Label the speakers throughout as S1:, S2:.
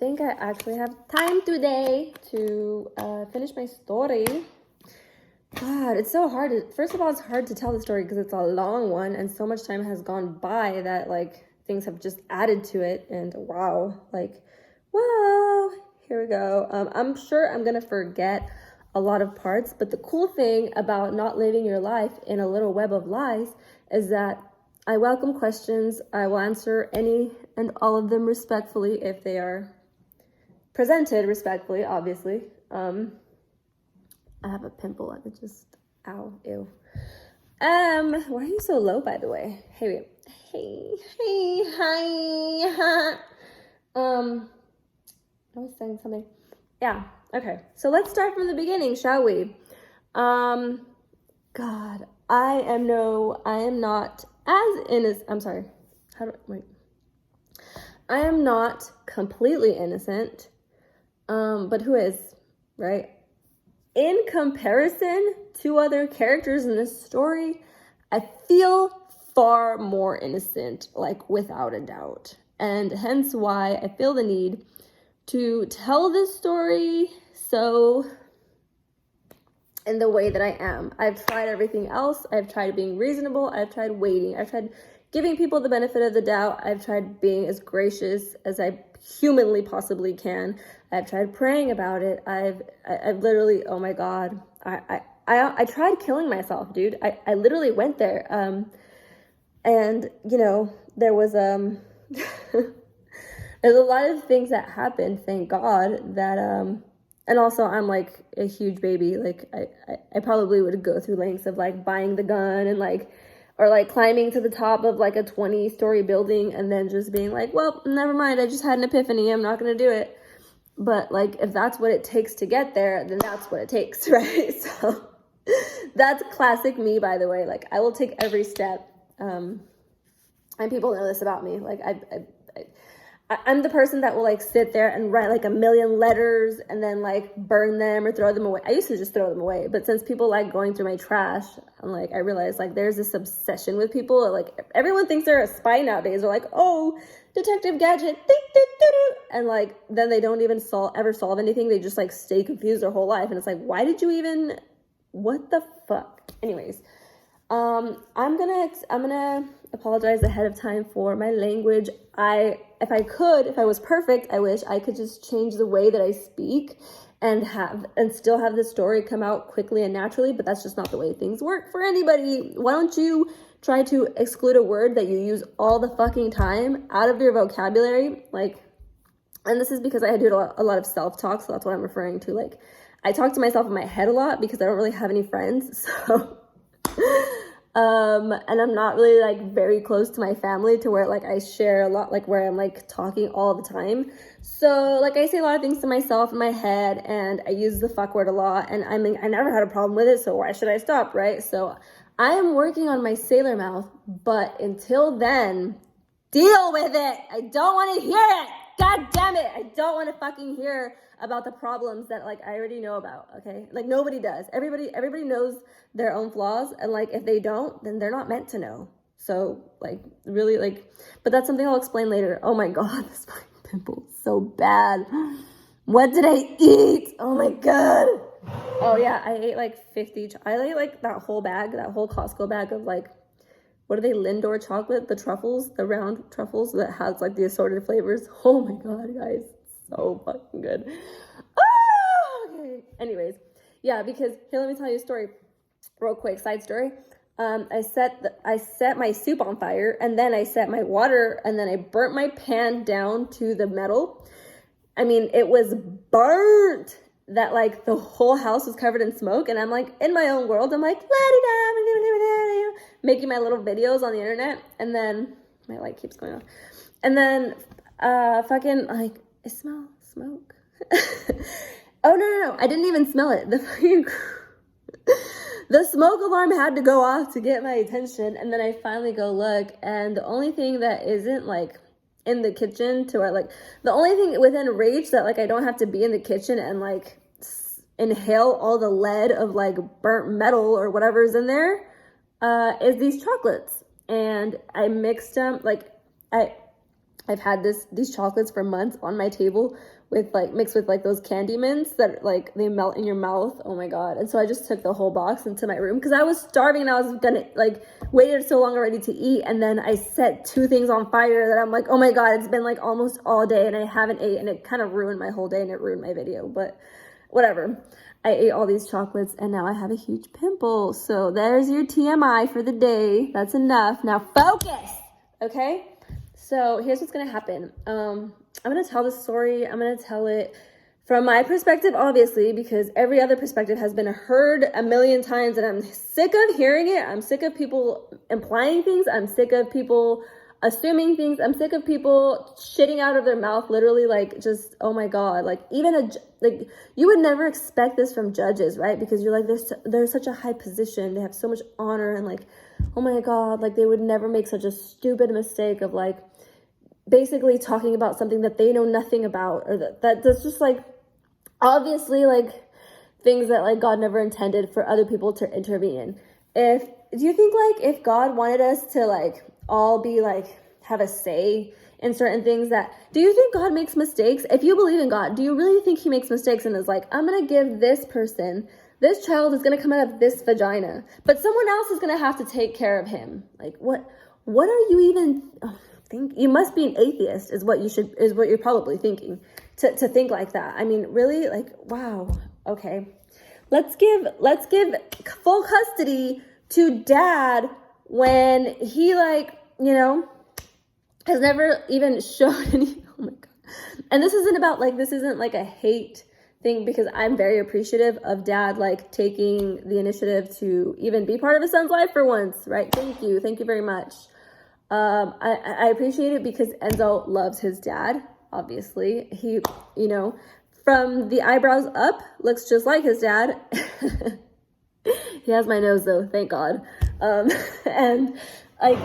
S1: think I actually have time today to finish my story. God, it's so hard. First of all, it's hard to tell the story because it's a long one and so much time has gone by that like things have just added to it. And wow, here we go. I'm sure I'm gonna forget a lot of parts, but the cool thing about not living your life in a little web of lies is that I welcome questions. I will answer any and all of them respectfully if they are presented respectfully, obviously. I have a pimple. I could just, ow, ew. Why are you so low, by the way? Hey, hi. I was saying something. Yeah, okay. So let's start from the beginning, shall we? God, I am not as innocent. I'm sorry. I am not completely innocent. But who is, right? In comparison to other characters in this story, I feel far more innocent, like without a doubt. And hence why I feel the need to tell this story so in the way that I am. I've tried everything else. I've tried being reasonable. I've tried waiting. I've tried giving people the benefit of the doubt. I've tried being as gracious as I humanly possibly can. I've tried praying about it. I've literally, oh my God, I tried killing myself, dude. I literally went there. And you know, there was there's a lot of things that happened, thank God, that and also I'm like a huge baby. Like I probably would go through lengths of like buying the gun and like, or like climbing to the top of like a 20-story building and then just being like, well, never mind, I just had an epiphany, I'm not gonna do it. But like, if that's what it takes to get there, then that's what it takes, right? So that's classic me, by the way. Like, I will take every step. And people know this about me. Like, I'm the person that will like sit there and write like a million letters and then like burn them or throw them away. I used to just throw them away, but since people like going through my trash, I'm like, I realized like there's this obsession with people. Like, everyone thinks they're a spy nowadays. They're like, oh, Detective Gadget, and like then they don't even ever solve anything. They just like stay confused their whole life, and it's like, why did you even? What the fuck? Anyways, I'm gonna apologize ahead of time for my language. If I was perfect, I wish I could just change the way that I speak and still have the story come out quickly and naturally, but that's just not the way things work for anybody. Why don't you try to exclude a word that you use all the fucking time out of your vocabulary? Like, and this is because I do a lot of self-talk, so that's what I'm referring to. Like, I talk to myself in my head a lot because I don't really have any friends, so and I'm not really like very close to my family to where like I share a lot, like where I'm like talking all the time. So like I say a lot of things to myself in my head, and I use the fuck word a lot, and I mean, I never had a problem with it, so why should I stop, right? So I am working on my sailor mouth, but until then, deal with it. I don't want to hear it. God damn it. I don't want to fucking hear about the problems that like I already know about, okay? Like, nobody does. Everybody knows their own flaws, and like if they don't, then they're not meant to know. So like really, like, but that's something I'll explain later. Oh my God, this fucking pimple is so bad. What did I eat? Oh my God. Oh yeah, I ate like 50. I ate like that whole Costco bag of like, what are they, Lindor chocolate, the truffles, the round truffles that has like the assorted flavors. Oh my God, guys, so fucking good. Okay. Anyways, yeah, because here, let me tell you a story real quick. Side story. I set my soup on fire, and then I set my water, and then I burnt my pan down to the metal. I mean, it was burnt that like the whole house was covered in smoke, and I'm like in my own world. I'm like la-di-da, making my little videos on the internet, and then my light keeps going off, and then fucking like, I smell smoke. Oh no, I didn't even smell it. The smoke alarm had to go off to get my attention, and then I finally go look, and the only thing that isn't like in the kitchen to where like the only thing within reach that like I don't have to be in the kitchen and like inhale all the lead of like burnt metal or whatever's in there is these chocolates. And I mixed them, like I I've had these chocolates for months on my table with like mixed with like those candy mints that like they melt in your mouth. Oh my God. And so I just took the whole box into my room because I was starving and I was gonna like waited so long already to eat, and then I set 2 things on fire that I'm like, oh my God, it's been like almost all day and I haven't ate, and it kind of ruined my whole day and it ruined my video, but whatever. I ate all these chocolates and now I have a huge pimple. So there's your TMI for the day. That's enough. Now focus, okay? So here's what's gonna happen. I'm gonna tell the story. I'm gonna tell it from my perspective, obviously, because every other perspective has been heard a million times and I'm sick of hearing it. I'm sick of people implying things. I'm sick of people assuming things. I'm sick of people shitting out of their mouth, literally, like, just, oh my God, like, even like, you would never expect this from judges, right? Because you're like, they're such a high position. They have so much honor, and like, oh my God, like, they would never make such a stupid mistake of like, basically talking about something that they know nothing about, or that's just like, obviously, like, things that like God never intended for other people to intervene in. Do you think like if God wanted us to like all be like have a say in certain things, that do you think God makes mistakes? If you believe in God, do you really think he makes mistakes and is like, I'm gonna give this person, this child is gonna come out of this vagina, but someone else is gonna have to take care of him? Like, what are you even think? You must be an atheist is what you're probably thinking to think like that. I mean, really, like, wow. Okay, let's give full custody to dad when he, like, you know, has never even shown any. Oh my God. And this isn't like a hate thing, because I'm very appreciative of dad like taking the initiative to even be part of his son's life for once, right? Thank you very much. I appreciate it because Enzo loves his dad. Obviously, he, you know, from the eyebrows up, looks just like his dad. He has my nose though, thank God. And like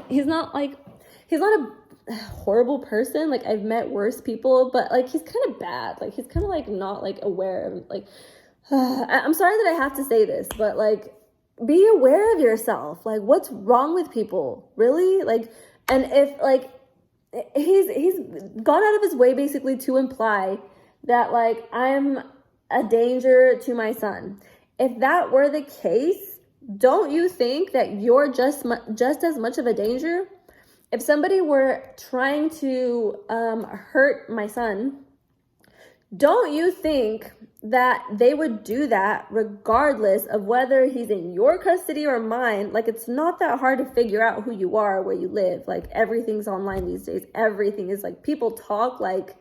S1: he's not a horrible person. Like, I've met worse people, but like he's kind of bad. Like, he's kind of like not like aware of like. I'm sorry that I have to say this, but like, be aware of yourself. Like, what's wrong with people, really? Like, and if like he's gone out of his way basically to imply that like I'm a danger to my son. If that were the case, don't you think that you're just as much of a danger? If somebody were trying to hurt my son, don't you think that they would do that regardless of whether he's in your custody or mine? Like, it's not that hard to figure out who you are, where you live. Like, everything's online these days. Everything is like, people talk like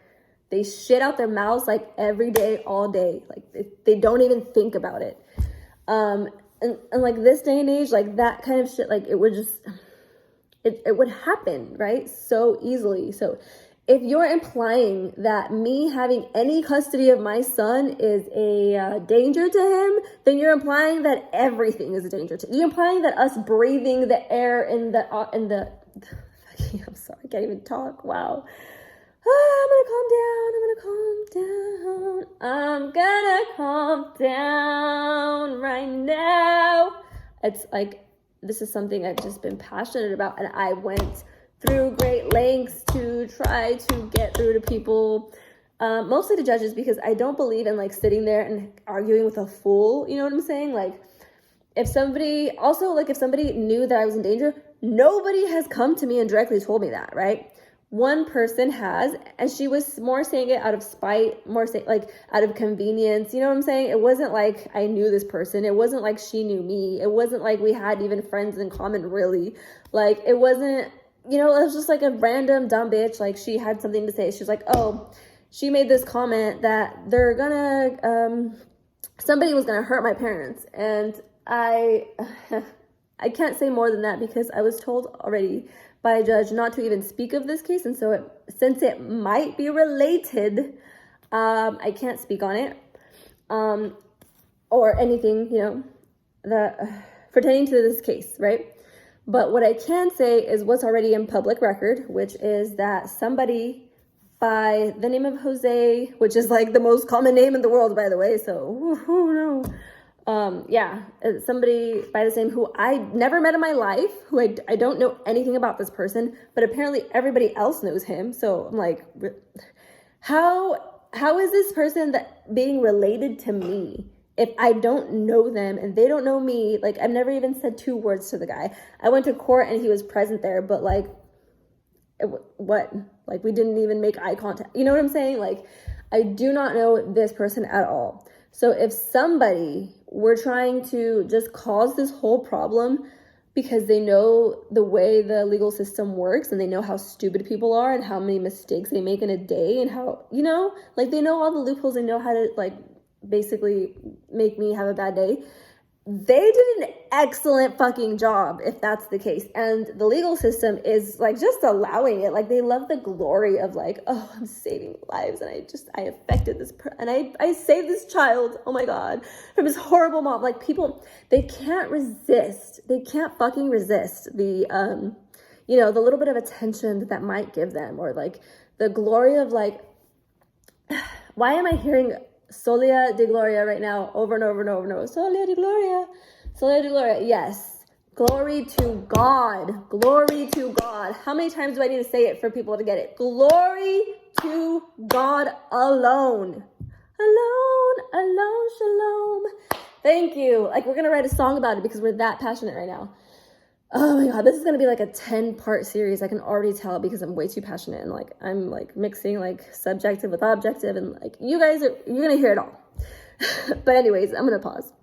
S1: they shit out their mouths like every day, all day. Like, they don't even think about it. And like this day and age, like that kind of shit, like it would just, it would happen, right? So easily. So if you're implying that me having any custody of my son is a danger to him, then you're implying that everything is a danger to him. You're implying that us breathing the air in the I'm sorry, I can't even talk. Wow. I'm gonna calm down right now. It's like, this is something I've just been passionate about, and I went through great lengths to try to get through to people, mostly to judges, because I don't believe in like sitting there and arguing with a fool. You know what I'm saying? Like, if somebody knew that I was in danger, nobody has come to me and directly told me that, right? One person has, and she was more saying it out of spite, like out of convenience. You know what I'm saying? It wasn't like I knew this person. It wasn't like she knew me. It wasn't like we had even friends in common, really. Like, it wasn't, you know, it was just like a random dumb bitch. Like, she had something to say. She was like, oh, she made this comment that they're gonna, somebody was gonna hurt my parents. And I can't say more than that, because I was told already by a judge not to even speak of this case. And so since it might be related, I can't speak on it, or anything, you know, that pertaining to this case, right? But what I can say is what's already in public record, which is that somebody by the name of Jose, which is like the most common name in the world, by the way, so who knows? Yeah, somebody by the same who I never met in my life, who I don't know anything about this person, but apparently everybody else knows him. So I'm like, how is this person that being related to me if I don't know them and they don't know me? Like, I've never even said 2 words to the guy. I went to court and he was present there, but like, what? Like, we didn't even make eye contact. You know what I'm saying? Like, I do not know this person at all. So if somebody were trying to just cause this whole problem because they know the way the legal system works and they know how stupid people are and how many mistakes they make in a day and how, you know, like they know all the loopholes, they know how to like basically make me have a bad day. They did an excellent fucking job if that's the case. And the legal system is like just allowing it. Like they love the glory of like, oh, I'm saving lives and I affected this and I saved this child, oh my God, from his horrible mom. Like people, they can't fucking resist the you know, the little bit of attention that might give them, or like the glory of like, why am I hearing Solia de Gloria right now over and over and over and over? Solia de Gloria. Solia de Gloria. Yes. Glory to God. Glory to God. How many times do I need to say it for people to get it? Glory to God alone. Alone, alone, shalom. Thank you. Like, we're going to write a song about it because we're that passionate right now. Oh my God, this is going to be like a 10-part series. I can already tell because I'm way too passionate and like I'm like mixing like subjective with objective and like you're going to hear it all. But anyways, I'm going to pause.